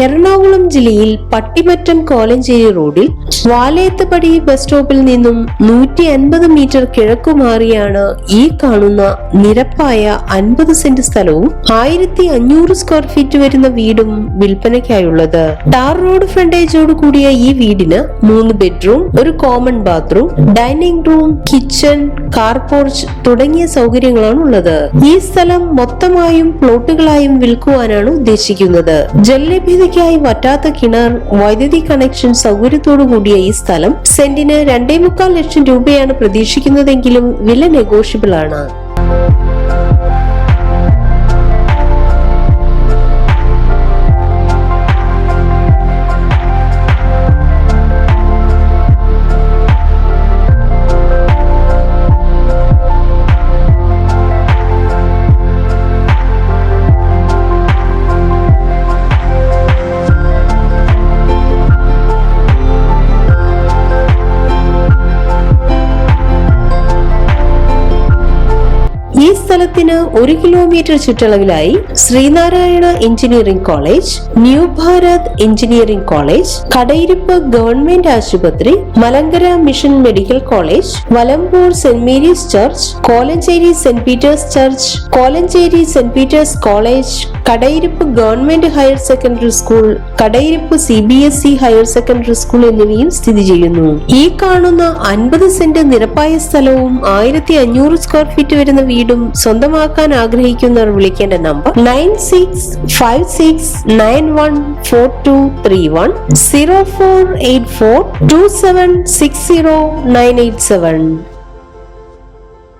എറണാകുളം ജില്ലയിൽ പട്ടിമറ്റം കോലഞ്ചേരി റോഡിൽ വാലേത്തപടി ബസ് സ്റ്റോപ്പിൽ നിന്നും 150 മീറ്റർ കിഴക്കുമാറിയാണ് ഈ കാണുന്ന നിരപ്പായ 50 സെന്റ് സ്ഥലവും 1500 സ്ക്വയർ ഫീറ്റ് വരുന്ന വീടും വിൽപ്പനയ്ക്കായുള്ളത്. ടാർ റോഡ് ഫ്രണ്ടേജോട് കൂടിയ ഈ വീടിന് 3 ബെഡ്റൂം, ഒരു common bathroom, dining room, kitchen, car porch തുടങ്ങിയ സൗകര്യങ്ങളാണ് ഉള്ളത്. ഈ സ്ഥലം മൊത്തമായും പ്ലോട്ടുകളായും വിൽക്കുവാനാണ് ഉദ്ദേശിക്കുന്നത്. ജലലഭ്യതയ്ക്കായി വറ്റാത്ത കിണർ, വൈദ്യുതി കണക്ഷൻ സൗകര്യത്തോടു കൂടിയ ഈ സ്ഥലം സെന്റിന് 2.25 ലക്ഷം രൂപയാണ് പ്രതീക്ഷിക്കുന്നതെങ്കിലും വില നെഗോഷ്യബിൾ ആണ്. ഈ സ്ഥലത്തിന് 1 കിലോമീറ്റർ ചുറ്റളവിലായി Sreenarayana engineering college, new Bharat engineering college, Kadayiruppu government ആശുപത്രി, Malankara mission medical college, Valambur Saint Mary's church, Kolenchery Saint Peter's church, Kolenchery Saint Peter's college, Kadayiruppu government higher secondary school, Kadayiruppu CBSE higher secondary school എന്നിവയും സ്ഥിതി ചെയ്യുന്നു. ഈ കാണുന്ന 50 സെന്റ് നിരപ്പായ സ്ഥലവും 1500 സ്ക്വയർ ഫീറ്റ് വരുന്ന വീടും സ്വന്തമാക്കാൻ ആഗ്രഹിക്കുന്നവർ വിളിക്കേണ്ട നമ്പർ 9656914231 04842760 987.